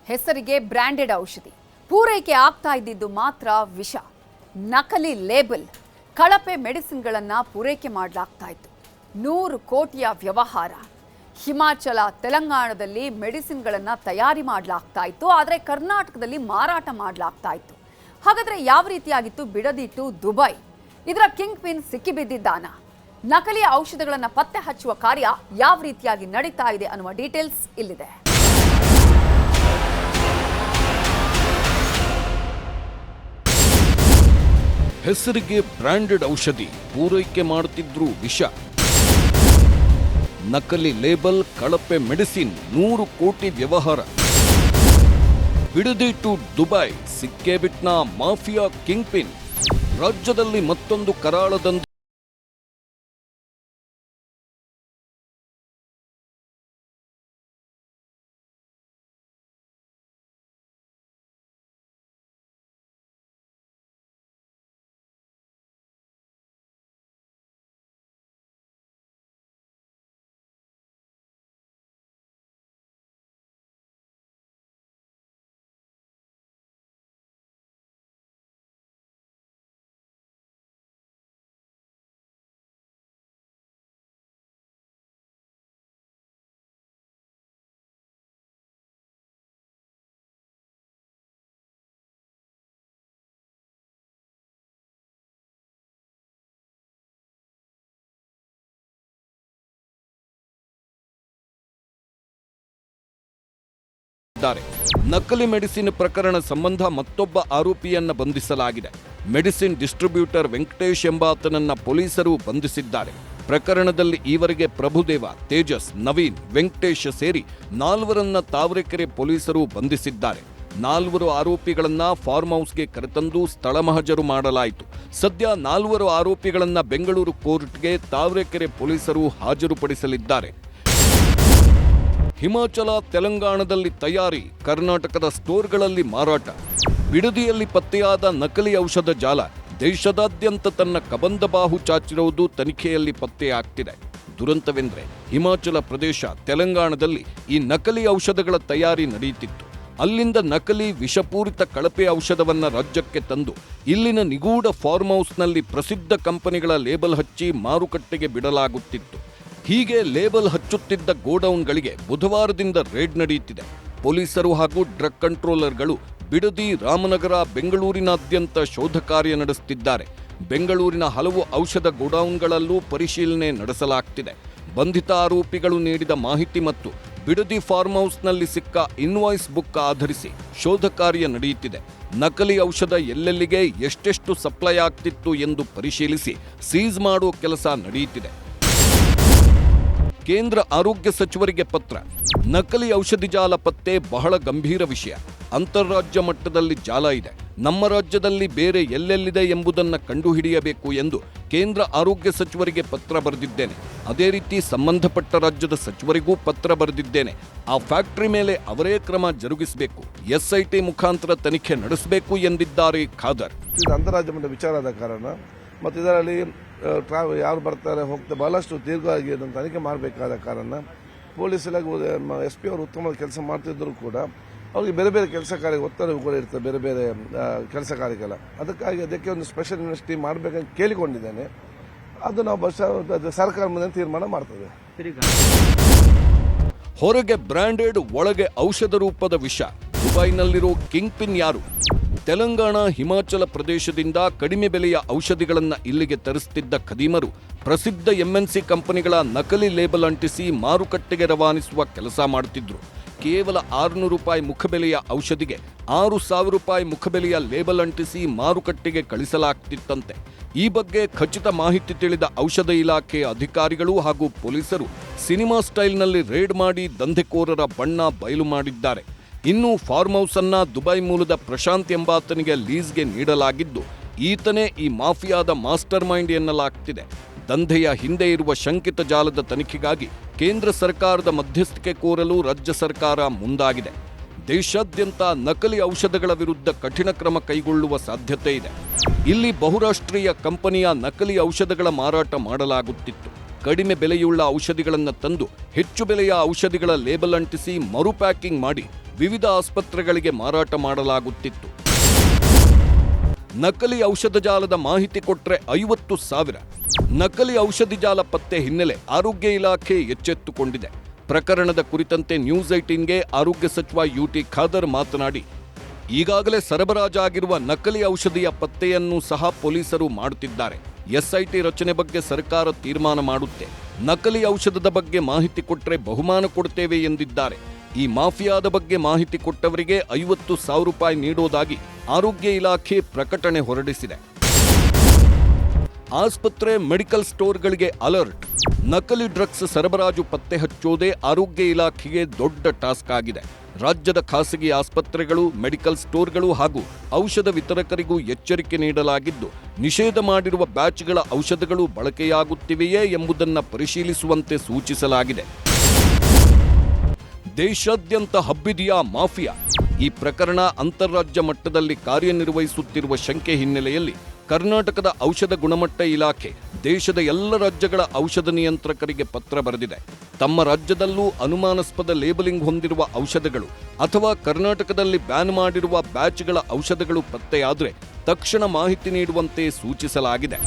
ಹೆಸರಿಗೆ ಬ್ರಾಂಡೆಡ್ ಔಷಧಿ ಪೂರೈಕೆ ಆಗ್ತಾ ಇದ್ದಿದ್ದು ಮಾತ್ರ ವಿಷ. ನಕಲಿ ಲೇಬಲ್, ಕಳಪೆ ಮೆಡಿಸಿನ್ಗಳನ್ನು ಪೂರೈಕೆ ಮಾಡಲಾಗ್ತಾ ಇತ್ತು. 100 ಕೋಟಿಯ ವ್ಯವಹಾರ. ಹಿಮಾಚಲ, ತೆಲಂಗಾಣದಲ್ಲಿ ಮೆಡಿಸಿನ್ಗಳನ್ನು ತಯಾರಿ ಮಾಡಲಾಗ್ತಾ ಇತ್ತು, ಆದರೆ ಕರ್ನಾಟಕದಲ್ಲಿ ಮಾರಾಟ ಮಾಡಲಾಗ್ತಾ ಇತ್ತು. ಹಾಗಾದರೆ ಯಾವ ರೀತಿಯಾಗಿತ್ತು ಬಿಡದಿ ಟು ದುಬೈ? ಇದರ ಕಿಂಗ್ ಪಿನ್ ಸಿಕ್ಕಿಬಿದ್ದಿದ್ದಾನ? ನಕಲಿ ಔಷಧಗಳನ್ನು ಪತ್ತೆ ಹಚ್ಚುವ ಕಾರ್ಯ ಯಾವ ರೀತಿಯಾಗಿ ನಡೀತಾ ಇದೆ ಅನ್ನುವ ಡೀಟೇಲ್ಸ್ ಇಲ್ಲಿದೆ. ಹೆಸರಿಗೆ ಬ್ರಾಂಡೆಡ್ ಔಷಧಿ ಪೂರೈಕೆ ಮಾಡುತ್ತಿದ್ರು ವಿಷ. ನಕಲಿ ಲೇಬಲ್, ಕಳಪೆ ಮೆಡಿಸಿನ್, 100 ಕೋಟಿ ವ್ಯವಹಾರ. ಬಿಡದಿ ಟು ದುಬೈ ಸಿಕ್ಕೇ ಬಿಟ್ನ ಮಾಫಿಯಾ ಕಿಂಗ್ ಪಿನ್. ರಾಜ್ಯದಲ್ಲಿ ಮತ್ತೊಂದು ಕರಾಳ ದಂಧೆ. ನಕಲಿ ಮೆಡಿಸಿನ್ ಪ್ರಕರಣ ಸಂಬಂಧ ಮತ್ತೊಬ್ಬ ಆರೋಪಿಯನ್ನ ಬಂಧಿಸಲಾಗಿದೆ. ಮೆಡಿಸಿನ್ ಡಿಸ್ಟ್ರಿಬ್ಯೂಟರ್ ವೆಂಕಟೇಶ್ ಎಂಬಾತನನ್ನ ಪೊಲೀಸರು ಬಂಧಿಸಿದ್ದಾರೆ. ಪ್ರಕರಣದಲ್ಲಿ ಈವರೆಗೆ ಪ್ರಭುದೇವ, ತೇಜಸ್, ನವೀನ್, ವೆಂಕಟೇಶ್ ಸೇರಿ 4ರನ್ನ ತಾವರೆಕೆರೆ ಪೊಲೀಸರು ಬಂಧಿಸಿದ್ದಾರೆ. 4 ಆರೋಪಿಗಳನ್ನ ಫಾರ್ಮ್ ಹೌಸ್ಗೆ ಕರೆತಂದು ಸ್ಥಳ ಮಹಜರು ಮಾಡಲಾಯಿತು. ಸದ್ಯ 4 ಆರೋಪಿಗಳನ್ನ ಬೆಂಗಳೂರು ಕೋರ್ಟ್ಗೆ ತಾವರೆಕೆರೆ ಪೊಲೀಸರು ಹಾಜರುಪಡಿಸಲಿದ್ದಾರೆ. ಹಿಮಾಚಲ, ತೆಲಂಗಾಣದಲ್ಲಿ ತಯಾರಿ, ಕರ್ನಾಟಕದ ಸ್ಟೋರ್ಗಳಲ್ಲಿ ಮಾರಾಟ. ಬಿಡದಿಯಲ್ಲಿ ಪತ್ತೆಯಾದ ನಕಲಿ ಔಷಧ ಜಾಲ ದೇಶದಾದ್ಯಂತ ತನ್ನ ಕಬಂದಬಾಹು ಚಾಚಿರುವುದು ತನಿಖೆಯಲ್ಲಿ ಪತ್ತೆಯಾಗ್ತಿದೆ. ದುರಂತವೆಂದರೆ ಹಿಮಾಚಲ ಪ್ರದೇಶ, ತೆಲಂಗಾಣದಲ್ಲಿ ಈ ನಕಲಿ ಔಷಧಗಳ ತಯಾರಿ ನಡೆಯುತ್ತಿತ್ತು. ಅಲ್ಲಿಂದ ನಕಲಿ ವಿಷಪೂರಿತ ಕಳಪೆ ಔಷಧವನ್ನ ರಾಜ್ಯಕ್ಕೆ ತಂದು ಇಲ್ಲಿನ ನಿಗೂಢ ಫಾರ್ಮ್ ಹೌಸ್ನಲ್ಲಿ ಪ್ರಸಿದ್ಧ ಕಂಪನಿಗಳ ಲೇಬಲ್ ಹಚ್ಚಿ ಮಾರುಕಟ್ಟೆಗೆ ಬಿಡಲಾಗುತ್ತಿತ್ತು. ಹೀಗೆ ಲೇಬಲ್ ಹಚ್ಚುತ್ತಿದ್ದ ಗೋಡೌನ್ಗಳಿಗೆ ಬುಧವಾರದಿಂದ ರೇಡ್ ನಡೆಯುತ್ತಿದೆ. ಪೊಲೀಸರು ಹಾಗೂ ಡ್ರಗ್ ಕಂಟ್ರೋಲರ್ಗಳು ಬಿಡದಿ, ರಾಮನಗರ, ಬೆಂಗಳೂರಿನಾದ್ಯಂತ ಶೋಧ ಕಾರ್ಯ ನಡೆಸುತ್ತಿದ್ದಾರೆ. ಬೆಂಗಳೂರಿನ ಹಲವು ಔಷಧ ಗೋಡೌನ್ಗಳಲ್ಲೂ ಪರಿಶೀಲನೆ ನಡೆಸಲಾಗ್ತಿದೆ. ಬಂಧಿತ ಆರೋಪಿಗಳು ನೀಡಿದ ಮಾಹಿತಿ ಮತ್ತು ಬಿಡದಿ ಫಾರ್ಮ್ ಹೌಸ್ನಲ್ಲಿ ಸಿಕ್ಕ ಇನ್ವಾಯ್ಸ್ ಬುಕ್ ಆಧರಿಸಿ ಶೋಧ ಕಾರ್ಯ ನಡೆಯುತ್ತಿದೆ. ನಕಲಿ ಔಷಧ ಎಲ್ಲೆಲ್ಲಿಗೆ ಎಷ್ಟೆಷ್ಟು ಸಪ್ಲೈ ಆಗ್ತಿತ್ತು ಎಂದು ಪರಿಶೀಲಿಸಿ ಸೀಸ್ ಮಾಡುವ ಕೆಲಸ ನಡೆಯುತ್ತಿದೆ. ಕೇಂದ್ರ ಆರೋಗ್ಯ ಸಚಿವರಿಗೆ ಪತ್ರ. ನಕಲಿ ಔಷಧಿ ಜಾಲ ಪತ್ತೆ ಬಹಳ ಗಂಭೀರ ವಿಷಯ. ಅಂತಾರಾಜ್ಯ ಮಟ್ಟದಲ್ಲಿ ಜಾಲ ಇದೆ. ನಮ್ಮ ರಾಜ್ಯದಲ್ಲಿ ಬೇರೆ ಎಲ್ಲೆಲ್ಲಿದೆ ಎಂಬುದನ್ನು ಕಂಡುಹಿಡಿಯಬೇಕು ಎಂದು ಕೇಂದ್ರ ಆರೋಗ್ಯ ಸಚಿವರಿಗೆ ಪತ್ರ ಬರೆದಿದ್ದೇನೆ. ಅದೇ ರೀತಿ ಸಂಬಂಧಪಟ್ಟ ರಾಜ್ಯದ ಸಚಿವರಿಗೂ ಪತ್ರ ಬರೆದಿದ್ದೇನೆ. ಆ ಫ್ಯಾಕ್ಟರಿ ಮೇಲೆ ಅವರೇ ಕ್ರಮ ಜರುಗಿಸಬೇಕು, SIT ಮುಖಾಂತರ ತನಿಖೆ ನಡೆಸಬೇಕು ಎಂದಿದ್ದಾರೆ ಖಾದರ್. ಇದು ಅಂತಾರಾಜ್ಯ ಮಟ್ಟ ವಿಚಾರದ ಕಾರಣ ಮತ್ತು ಇದರಲ್ಲಿ ಯಾರು ಬರ್ತಾರೆ ಹೋಗ್ತಾರೆ ಬಹಳಷ್ಟು ದೀರ್ಘವಾಗಿ ಅದನ್ನು ತನಿಖೆ ಮಾಡಬೇಕಾದ ಕಾರಣ ಪೊಲೀಸ್ ಇಲಾಖೆ SP ಅವರು ಉತ್ತಮವಾದ ಕೆಲಸ ಮಾಡ್ತಿದ್ರು ಕೂಡ ಅವ್ರಿಗೆ ಬೇರೆ ಬೇರೆ ಕೆಲಸ ಕಾರ್ಯ ಒತ್ತಡ ಕೂಡ ಇರ್ತದೆ, ಬೇರೆ ಬೇರೆ ಕೆಲಸ ಕಾರ್ಯಗಳ. ಅದಕ್ಕೆ ಒಂದು ಸ್ಪೆಷಲ್ ಯೂನಿವರ್ಸಿಟಿ ಮಾಡಬೇಕಂತ ಕೇಳಿಕೊಂಡಿದ್ದೇನೆ. ಅದು ನಾವು ಸರ್ಕಾರ ಮುಂದೆ ತೀರ್ಮಾನ ಮಾಡ್ತದೆ. ಹೊರಗೆ ಬ್ರಾಂಡೆಡ್, ಒಳಗೆ ಔಷಧ ರೂಪದ ವಿಷ. ದುಬೈನಲ್ಲಿರೋ ಕಿಂಗ್ ಪಿನ್ ಯಾರು? ತೆಲಂಗಾಣ, ಹಿಮಾಚಲ ಪ್ರದೇಶದಿಂದ ಕಡಿಮೆ ಬೆಲೆಯ ಔಷಧಿಗಳನ್ನು ಇಲ್ಲಿಗೆ ತರಿಸುತ್ತಿದ್ದ ಖದೀಮರು ಪ್ರಸಿದ್ಧ MNC ಕಂಪನಿಗಳ ನಕಲಿ ಲೇಬಲ್ ಅಂಟಿಸಿ ಮಾರುಕಟ್ಟೆಗೆ ರವಾನಿಸುವ ಕೆಲಸ ಮಾಡುತ್ತಿದ್ರು. ಕೇವಲ 600 ರೂಪಾಯಿ ಮುಖಬೆಲೆಯ ಔಷಧಿಗೆ 6,000 ರೂಪಾಯಿ ಮುಖಬೆಲೆಯ ಲೇಬಲ್ ಅಂಟಿಸಿ ಮಾರುಕಟ್ಟೆಗೆ ಕಳಿಸಲಾಗ್ತಿತ್ತಂತೆ. ಈ ಬಗ್ಗೆ ಖಚಿತ ಮಾಹಿತಿ ತಿಳಿದ ಔಷಧ ಇಲಾಖೆ ಅಧಿಕಾರಿಗಳು ಹಾಗೂ ಪೊಲೀಸರು ಸಿನಿಮಾ ಸ್ಟೈಲ್ನಲ್ಲಿ ರೇಡ್ ಮಾಡಿ ದಂಧೆಕೋರರ ಬಣ್ಣ ಬಯಲು ಮಾಡಿದ್ದಾರೆ. ಇನ್ನು ಫಾರ್ಮ್ ಹೌಸ್ ಅನ್ನ ದುಬೈ ಮೂಲದ ಪ್ರಶಾಂತ್ ಎಂಬಾತನಿಗೆ ಲೀಸ್ಗೆ ನೀಡಲಾಗಿದ್ದು, ಈತನೇ ಈ ಮಾಫಿಯಾದ ಮಾಸ್ಟರ್ ಮೈಂಡ್ ಎನ್ನಲಾಗ್ತಿದೆ. ದಂಧೆಯ ಹಿಂದೆ ಇರುವ ಶಂಕಿತ ಜಾಲದ ತನಿಖೆಗಾಗಿ ಕೇಂದ್ರ ಸರ್ಕಾರದ ಮಧ್ಯಸ್ಥಿಕೆ ಕೋರಲು ರಾಜ್ಯ ಸರ್ಕಾರ ಮುಂದಾಗಿದೆ. ದೇಶಾದ್ಯಂತ ನಕಲಿ ಔಷಧಗಳ ವಿರುದ್ಧ ಕಠಿಣ ಕ್ರಮ ಕೈಗೊಳ್ಳುವ ಸಾಧ್ಯತೆ ಇದೆ. ಇಲ್ಲಿ ಬಹುರಾಷ್ಟ್ರೀಯ ಕಂಪನಿಯ ನಕಲಿ ಔಷಧಗಳ ಮಾರಾಟ ಮಾಡಲಾಗುತ್ತಿತ್ತು. ಕಡಿಮೆ ಬೆಲೆಯುಳ್ಳ ಔಷಧಿಗಳನ್ನು ತಂದು ಹೆಚ್ಚು ಬೆಲೆಯ ಔಷಧಿಗಳ ಲೇಬಲ್ ಅಂಟಿಸಿ ಮರು ಪ್ಯಾಕಿಂಗ್ ಮಾಡಿ ವಿವಿಧ ಆಸ್ಪತ್ರೆಗಳಿಗೆ ಮಾರಾಟ ಮಾಡಲಾಗುತ್ತಿತ್ತು. ನಕಲಿ ಔಷಧ ಜಾಲದ ಮಾಹಿತಿ ಕೊಟ್ರೆ 50,000. ನಕಲಿ ಔಷಧಿ ಜಾಲ ಪತ್ತೆ ಹಿನ್ನೆಲೆ ಆರೋಗ್ಯ ಇಲಾಖೆ ಎಚ್ಚೆತ್ತುಕೊಂಡಿದೆ. ಪ್ರಕರಣದ ಕುರಿತಂತೆ ನ್ಯೂಸ್ 18ಗೆ ಆರೋಗ್ಯ ಸಚಿವ ಯುಟಿ ಖಾದರ್ ಮಾತನಾಡಿ, ಈಗಾಗಲೇ ಸರಬರಾಜಾಗಿರುವ ನಕಲಿ ಔಷಧಿಯ ಪತ್ತೆಯನ್ನು ಸಹ ಪೊಲೀಸರು ಮಾಡುತ್ತಿದ್ದಾರೆ. ಎಸ್ಐಟಿ ರಚನೆ ಬಗ್ಗೆ ಸರ್ಕಾರ ತೀರ್ಮಾನ ಮಾಡುತ್ತೆ. ನಕಲಿ ಔಷಧದ ಬಗ್ಗೆ ಮಾಹಿತಿ ಕೊಟ್ಟರೆ ಬಹುಮಾನ ಕೊಡ್ತೇವೆ ಎಂದಿದ್ದಾರೆ. ಈ ಮಾಫಿಯಾದ ಬಗ್ಗೆ ಮಾಹಿತಿ ಕೊಟ್ಟವರಿಗೆ 50,000 ರೂಪಾಯಿ ನೀಡೋದಾಗಿ ಆರೋಗ್ಯ ಇಲಾಖೆ ಪ್ರಕಟಣೆ ಹೊರಡಿಸಿದೆ. ಆಸ್ಪತ್ರೆ ಮೆಡಿಕಲ್ ಸ್ಟೋರ್ಗಳಿಗೆ ಅಲರ್ಟ್. ನಕಲಿ ಡ್ರಗ್ಸ್ ಸರಬರಾಜು ಪತ್ತೆ ಹಚ್ಚೋದೇ ಆರೋಗ್ಯ ಇಲಾಖೆಗೆ ದೊಡ್ಡ ಟಾಸ್ಕ್ ಆಗಿದೆ. ರಾಜ್ಯದ ಖಾಸಗಿ ಆಸ್ಪತ್ರೆಗಳು, ಮೆಡಿಕಲ್ ಸ್ಟೋರ್ಗಳು ಹಾಗೂ ಔಷಧ ವಿತರಕರಿಗೂ ಎಚ್ಚರಿಕೆ ನೀಡಲಾಗಿದ್ದು, ನಿಷೇಧ ಮಾಡಿರುವ ಬ್ಯಾಚ್ಗಳ ಔಷಧಗಳು ಬಳಕೆಯಾಗುತ್ತಿವೆಯೇ ಎಂಬುದನ್ನು ಪರಿಶೀಲಿಸುವಂತೆ ಸೂಚಿಸಲಾಗಿದೆ. ದೇಶಾದ್ಯಂತ ಹಬ್ಬಿದೆಯಾ ಮಾಫಿಯಾ? ಈ ಪ್ರಕರಣ ಅಂತಾರಾಜ್ಯ ಮಟ್ಟದಲ್ಲಿ ಕಾರ್ಯನಿರ್ವಹಿಸುತ್ತಿರುವ ಶಂಕೆ ಹಿನ್ನೆಲೆಯಲ್ಲಿ ಕರ್ನಾಟಕದ ಔಷಧ ಗುಣಮಟ್ಟ ಇಲಾಖೆ ದೇಶದ ಎಲ್ಲ ರಾಜ್ಯಗಳ ಔಷಧ ನಿಯಂತ್ರಕರಿಗೆ ಪತ್ರ ಬರೆದಿದೆ. ತಮ್ಮ ರಾಜ್ಯದಲ್ಲೂ ಅನುಮಾನಾಸ್ಪದ ಲೇಬಲಿಂಗ್ ಹೊಂದಿರುವ ಔಷಧಗಳು ಅಥವಾ ಕರ್ನಾಟಕದಲ್ಲಿ ಬ್ಯಾನ್ ಮಾಡಿರುವ ಬ್ಯಾಚ್ಗಳ ಔಷಧಗಳು ಪತ್ತೆಯಾದರೆ ತಕ್ಷಣ ಮಾಹಿತಿ ನೀಡುವಂತೆ ಸೂಚಿಸಲಾಗಿದೆ.